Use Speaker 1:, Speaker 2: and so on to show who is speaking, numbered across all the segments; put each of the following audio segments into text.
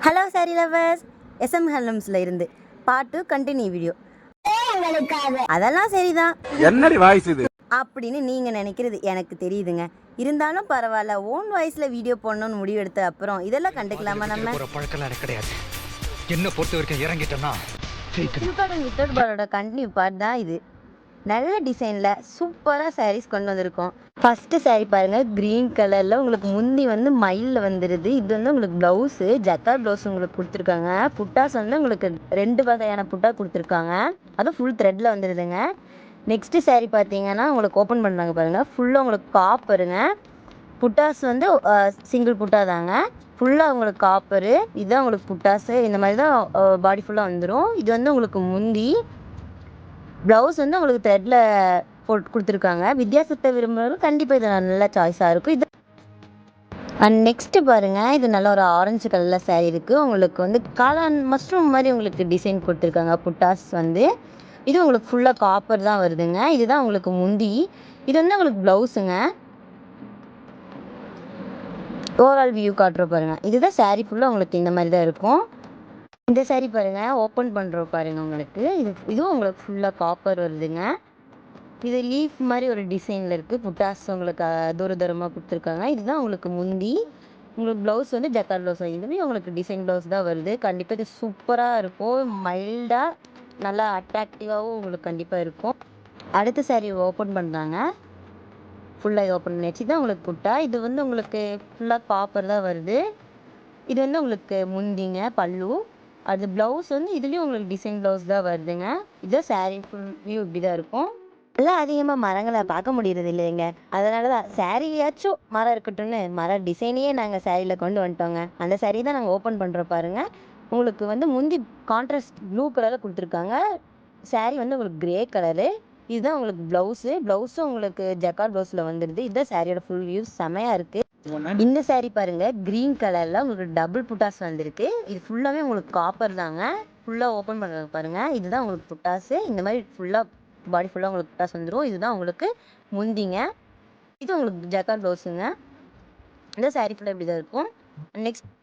Speaker 1: Hello sorry lovers, SM ஹெல்லம்ஸ்ல இருந்து part 2 continue video. அதெல்லாம் சரிதான்
Speaker 2: என்னடி வாய்ஸ் இது
Speaker 1: அப்படின்னு நீங்க நினைக்கிறது எனக்கு தெரியுதுங்க. இருந்தாலும் பரவாயில்ல, ஓன் வாய்ஸ்ல வீடியோ போடணும்னு முடிவு எடுத்த அப்புறம் இதெல்லாம் கண்டுக்கலாமா? நம்ம
Speaker 3: ஒரு பழக்கம் கிடையாது. என்ன பொறுத்த வரைக்கும் இறங்கிட்டோம்னா
Speaker 1: வித்தவுட் பாலோட கண்டினியூ பார்ட் தான் இது. நல்ல டிசைனில் சூப்பராக சாரீஸ் கொண்டு வந்திருக்கோம். ஃபஸ்ட்டு சாரீ பாருங்கள், க்ரீன் கலரில் உங்களுக்கு முந்தி வந்து மயிலில் வந்துடுது. இது வந்து உங்களுக்கு ப்ளவுஸு, ஜக்கார்ட் ப்ளவுஸ் உங்களுக்கு கொடுத்துருக்காங்க. புட்டாஸ் வந்து உங்களுக்கு 2 வகையான புட்டா கொடுத்துருக்காங்க. அதுவும் ஃபுல் த்ரெட்டில் வந்துடுதுங்க. நெக்ஸ்ட்டு சாரீ பார்த்தீங்கன்னா உங்களுக்கு ஓப்பன் பண்ணுறாங்க பாருங்கள். ஃபுல்லாக உங்களுக்கு காப்பருங்க. புட்டாஸ் வந்து சிங்கிள் புட்டா தாங்க. ஃபுல்லாக உங்களுக்கு காப்பரு. இதுதான் உங்களுக்கு புட்டாஸு. இந்த மாதிரி தான் பாடி ஃபுல்லாக வந்துடும். இது வந்து உங்களுக்கு முந்தி. ப்ளவுஸ் வந்து உங்களுக்கு த்ரெட்டில் போட்டு கொடுத்துருக்காங்க. வித்தியாசத்தை விரும்புகிறவங்க கண்டிப்பாக இது நல்ல சாய்ஸாக இருக்கும். இது அண்ட் நெக்ஸ்ட்டு பாருங்கள், இது நல்ல ஒரு ஆரஞ்சு கலரில் சாரீ இருக்குது. உங்களுக்கு வந்து காளான் மஷ்ரூம் மாதிரி உங்களுக்கு டிசைன் கொடுத்துருக்காங்க. புட்டாஸ் வந்து இது உங்களுக்கு ஃபுல்லாக காப்பர் தான் வருதுங்க. இதுதான் உங்களுக்கு முந்தி. இது வந்து உங்களுக்கு ப்ளவுஸுங்க. ஓவரால் வியூ காட்டுற பாருங்கள். இதுதான் சாரீ ஃபுல்லாக உங்களுக்கு இந்த மாதிரி தான் இருக்கும். இந்த சாரீ பாருங்கள், ஓப்பன் பண்ணுற பாருங்கள். உங்களுக்கு இதுவும் உங்களுக்கு ஃபுல்லாக காப்பர் வருதுங்க. இது லீஃப் மாதிரி ஒரு டிசைனில் இருக்குது. புட்டாஸ் உங்களுக்கு தூரமாக கொடுத்துருக்காங்க. இதுதான் உங்களுக்கு முந்தி. உங்களுக்கு ப்ளவுஸ் வந்து ஜக்கார்ட் ப்ளவுஸ். இதுலேயும் உங்களுக்கு டிசைன் ப்ளவுஸ் தான் வருது. கண்டிப்பாக இது சூப்பராக இருக்கும். மைல்டாக நல்லா அட்ராக்டிவாகவும் உங்களுக்கு கண்டிப்பாக இருக்கும். அடுத்த சாரீ ஓப்பன் பண்ணுறாங்க. ஃபுல்லாக ஓப்பன் பண்ணியாச்சு. தான் உங்களுக்கு புட்டா. இது வந்து உங்களுக்கு ஃபுல்லாக காப்பர் தான் வருது. இது வந்து உங்களுக்கு முந்திங்க பல்லு. அது ப்ளவுஸ் வந்து இதுலேயும் உங்களுக்கு டிசைன் ப்ளவுஸ் தான் வருதுங்க. இதுதான் சாரீ ஃபுல் வியூ இப்படி தான் இருக்கும். எல்லாம் அதிகமாக மரங்களை பார்க்க முடியறது இல்லைங்க. அதனால தான் சாரியாச்சும் மரம் இருக்கட்டும்னு மர டிசைனையே நாங்கள் சாரியில் கொண்டு வந்துட்டோங்க. அந்த சாரீ தான் நாங்கள் ஓப்பன் பண்ணுறோம் பாருங்கள். உங்களுக்கு வந்து முந்தி கான்ட்ராஸ்ட் ப்ளூ கலரில் கொடுத்துருக்காங்க. சாரீ வந்து உங்களுக்கு கிரே கலரு. இதுதான் உங்களுக்கு ப்ளவுஸும் உங்களுக்கு ஜக்கார்ட் ப்ளவுஸில் வந்துடுது. இதுதான் சாரியோட ஃபுல் வியூ. செமையாக இருக்குது. இந்த சாரீ பாருங்க, கிரீன் கலர்ல உங்களுக்கு டபுள் புட்டாஸ் வந்திருக்கு. இது ஃபுல்லாவே உங்களுக்கு காப்பர் தாங்க. ஃபுல்லா ஓப்பன் பண்றது பாருங்க. இதுதான் உங்களுக்கு புட்டாஸ். இந்த மாதிரி ஃபுல்லா பாடி ஃபுல்லா உங்களுக்கு புட்டாஸ் வந்துடும். இதுதான் உங்களுக்கு முந்திங்க. இது உங்களுக்கு ஜக்கார்ட் ப்ளவுஸுங்க. இந்த சாரீ ஃபுல்லாக இப்படி தான் இருக்கும். நெக்ஸ்ட்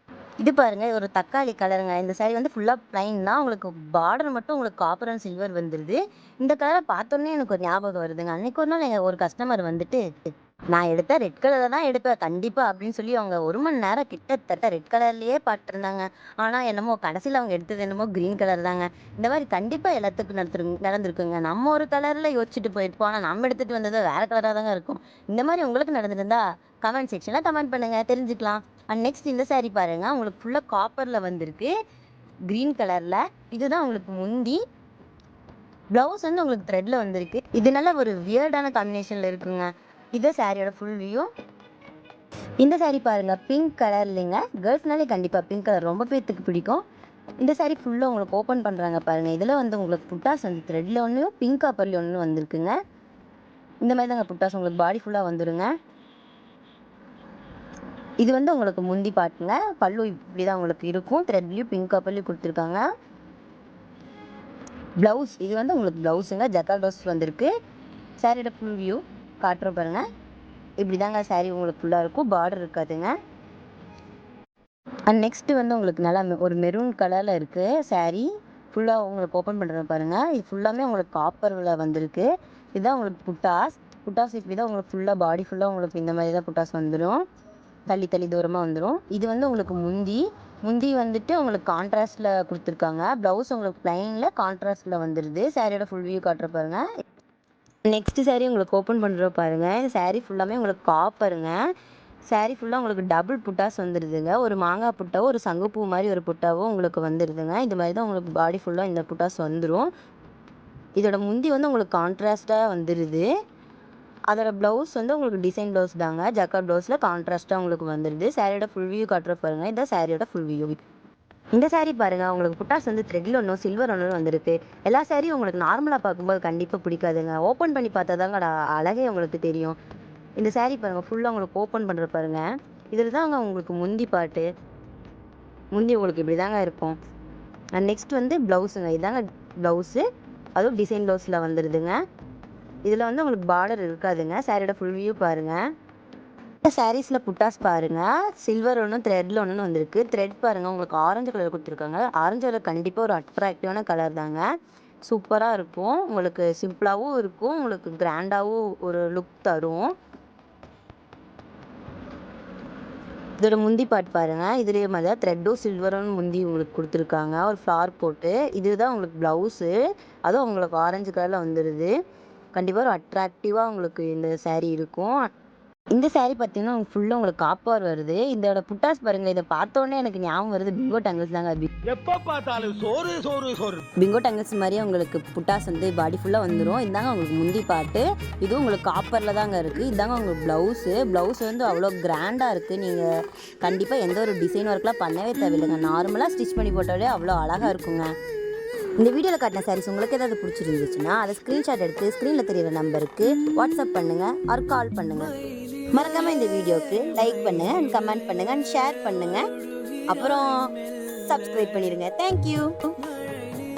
Speaker 1: இது பாருங்க, ஒரு தக்காளி கலருங்க. இந்த சாரீ வந்து ஃபுல்லாக பிளைன் தான். உங்களுக்கு பார்டர் மட்டும் உங்களுக்கு காப்பர் அண்ட் சில்வர் வந்துடுது. இந்த கலரை பார்த்தோன்னே எனக்கு ஒரு ஞாபகம் வருதுங்க. அன்னைக்கு ஒரு நாள் ஒரு கஸ்டமர் வந்துட்டு, நான் எடுத்த ரெட் கலரில் தான் எடுப்பேன் கண்டிப்பாக அப்படின்னு சொல்லி அவங்க 1 மணி நேரம் கிட்டத்தட்ட ரெட் கலர்லேயே பார்த்துருந்தாங்க. ஆனால் என்னமோ கடைசியில் அவங்க எடுத்தது என்னமோ க்ரீன் கலர் தாங்க. இந்த மாதிரி கண்டிப்பாக எல்லாத்துக்கும் நடந்திருக்குங்க. நம்ம ஒரு கலரில் யோசிச்சுட்டு போயிருப்போம். ஆனால் நம்ம எடுத்துகிட்டு வந்தது வேறு கலராக தாங்க இருக்கும். இந்த மாதிரி உங்களுக்கு நடந்திருந்தா கமெண்ட் செக்ஷனில் கமெண்ட் பண்ணுங்கள், தெரிஞ்சுக்கலாம். அண்ட் நெக்ஸ்ட் இந்த சாரீ பாருங்கள், உங்களுக்கு ஃபுல்லாக காப்பரில் வந்திருக்கு. க்ரீன் கலரில். இதுதான் உங்களுக்கு முந்தி. ப்ளவுஸ் வந்து உங்களுக்கு த்ரெட்டில் வந்திருக்கு. இது நல்ல ஒரு வியர்டான காம்பினேஷனில் இருக்குங்க. இதுதான் சாரியோட ஃபுல் வியூ. இந்த சாரீ பாருங்கள், பிங்க் கலர் இல்லைங்க. கேர்ள்ஸ்னாலே கண்டிப்பாக பிங்க் கலர் ரொம்ப பேர்த்துக்கு பிடிக்கும். இந்த சாரீ ஃபுல்லாக உங்களுக்கு ஓப்பன் பண்ணுறாங்க பாருங்கள். இதில் வந்து உங்களுக்கு புட்டாஸ் வந்து த்ரெட்டில் ஒன்றும் பிங்க் காப்பர்லேயும் ஒன்று வந்திருக்குங்க. இந்த மாதிரி தாங்க புட்டாஸ் உங்களுக்கு பாடி ஃபுல்லாக வந்துடுங்க. இது வந்து உங்களுக்கு முந்தி பாட்டுங்க. பல்லு இப்படி தான் உங்களுக்கு இருக்கும். த்ரெட்லேயும் பிங்க் காப்பர்லேயும் கொடுத்துருக்காங்க. ப்ளவுஸ் இது வந்து உங்களுக்கு ப்ளவுஸுங்க. ஜக்கார்ட் ப்ளவுஸ் வந்திருக்கு. சாரியோட ஃபுல் வியூ காட்டுறோம் பாருங்கள். இப்படி தாங்க சாரீ உங்களுக்கு ஃபுல்லாக இருக்கும். பார்டர் இருக்காதுங்க. அண்ட் நெக்ஸ்ட்டு வந்து உங்களுக்கு நல்லா ஒரு மெரூன் கலரில் இருக்குது சாரீ. ஃபுல்லாக உங்களுக்கு ஓப்பன் பண்ணுறது பாருங்கள். இது ஃபுல்லாமே உங்களுக்கு காப்பரில் வந்திருக்கு. இதுதான் உங்களுக்கு புட்டாஸ். இப்படி தான் உங்களுக்கு ஃபுல்லாக பாடி ஃபுல்லாக உங்களுக்கு இந்த மாதிரி தான் புட்டாஸ் வந்துடும். தள்ளி தூரமாக வந்துடும். இது வந்து உங்களுக்கு முந்தி வந்துட்டு உங்களுக்கு கான்ட்ராஸ்டில் கொடுத்துருக்காங்க. ப்ளவுஸ் உங்களுக்கு ப்ளைனில் கான்ட்ராஸ்டில் வந்துடுது. சாரியோட ஃபுல் வியூ காட்டுற பாருங்கள். நெக்ஸ்ட்டு சாரீ உங்களுக்கு ஓப்பன் பண்ணுற பாருங்கள். இந்த சாரீ ஃபுல்லாமே உங்களுக்கு காப்பருங்க. சாரீ ஃபுல்லாக உங்களுக்கு டபுள் புட்டாஸ் வந்துடுதுங்க. ஒரு மாங்காய் புட்டாவும் ஒரு சங்குப்பூ மாதிரி ஒரு புட்டாவும் உங்களுக்கு வந்துடுதுங்க. இது மாதிரி தான் உங்களுக்கு பாடி ஃபுல்லாக இந்த புட்டாஸ் வந்துடும். இதோட முந்தி வந்து உங்களுக்கு கான்ட்ராஸ்ட்டாக வந்துடுது. அதோட ப்ளவுஸ் வந்து உங்களுக்கு டிசைன் ப்ளவுஸ் தாங்க. ஜக்கார்ட் ப்ளவுஸில் கான்ட்ராஸ்ட்டாக உங்களுக்கு வந்துடுது. சாரியோட ஃபுல் வியூ காட்டுற பாருங்கள். இதான் சாரியோட ஃபுல் வியூ. இந்த சாரீ பாருங்கள், உங்களுக்கு புட்டாஸ் வந்து த்ரெட்டில் ஒன்றும் சில்வர் ஒன்றும் வந்திருக்கு. எல்லா சாரியும் உங்களுக்கு நார்மலாக பார்க்கும்போது கண்டிப்பாக பிடிக்காதுங்க. ஓப்பன் பண்ணி பார்த்தா தாங்க அழகே உங்களுக்கு தெரியும். இந்த சாரீ பாருங்கள், ஃபுல்லாக உங்களுக்கு ஓப்பன் பண்ணுற பாருங்கள். இதில் தாங்க உங்களுக்கு முந்தி பாட்டு. முந்தி உங்களுக்கு இப்படி தாங்க இருக்கும். அண்ட் நெக்ஸ்ட் வந்து ப்ளவுஸுங்க. இதாங்க ப்ளவுஸு. அதுவும் டிசைன் ப்ளவுஸில் வந்துடுதுங்க. இதில் வந்து உங்களுக்கு பார்டர் இருக்காதுங்க. சாரியோட ஃபுல் வியூ பாருங்கள். இந்த சாரீஸில் புட்டாஸ் பாருங்கள், சில்வர் ஒன்று த்ரெட்டில் ஒன்று வந்திருக்கு. த்ரெட் பாருங்கள், உங்களுக்கு ஆரஞ்சு கலர் கொடுத்துருக்காங்க. ஆரஞ்சு கலர் கண்டிப்பாக ஒரு அட்ராக்டிவான கலர் தாங்க. சூப்பராக இருக்கும். உங்களுக்கு சிம்பிளாகவும் இருக்கும், உங்களுக்கு கிராண்டாகவும் ஒரு லுக் தரும். இதோட முந்தி பார்ட் பாருங்கள், இதுலேயே மாதிரி தான் த்ரெட்டும் சில்வரும் முந்தி உங்களுக்கு கொடுத்துருக்காங்க, ஒரு ஃப்ளார் போட்டு. இதுதான் உங்களுக்கு ப்ளவுஸு, அதுவும் உங்களுக்கு ஆரஞ்சு கலரில் வந்துடுது. கண்டிப்பாக ஒரு அட்ராக்டிவாக உங்களுக்கு இந்த சாரீ இருக்கும். இந்த சாரீ பார்த்தீங்கன்னா ஃபுல்லாக உங்களுக்கு காப்பர் வருது. இதோட புட்டாஸ் பாருங்கள், இதை பார்த்தோன்னே எனக்கு ஞாபகம் வருது பிங்கோ டங்கிள்ஸ் தாங்க.
Speaker 2: எப்போ பார்த்தாலும் சோறு சோறு சோறு.
Speaker 1: பிங்கோ டங்கிள்ஸ் மாதிரியே உங்களுக்கு புட்டாஸ் வந்து பாடி ஃபுல்லாக வந்துடும். இதாங்க உங்களுக்கு முந்தி பாட்டு, இதுவும் உங்களுக்கு காப்பரில் தாங்க இருக்குது. இதாங்க உங்களுக்கு ப்ளவுஸ் வந்து அவ்வளோ கிராண்டாக இருக்குது. நீங்கள் கண்டிப்பாக எந்த ஒரு டிசைன் ஒர்க்லாம் பண்ணவே தேவையில்லைங்க, நார்மலாக ஸ்டிச் பண்ணி போட்டாலே அவ்வளோ அழகாக இருக்குங்க. இந்த வீடியோவில் காட்டின சாரீஸ் உங்களுக்கு ஏதாவது பிடிச்சிருந்துச்சுன்னா அதை ஸ்க்ரீன்ஷாட் எடுத்து ஸ்க்ரீனில் தெரியிற நம்பருக்கு வாட்ஸ்அப் பண்ணுங்கள் ஆர் கால் பண்ணுங்கள். மறக்காமல் இந்த வீடியோவுக்கு லைக் பண்ணுங்கள் அண்ட் கமெண்ட் பண்ணுங்கள் அண்ட் ஷேர் பண்ணுங்கள். அப்புறம் சப்ஸ்கிரைப் பண்ணிடுங்க. தேங்க்யூ.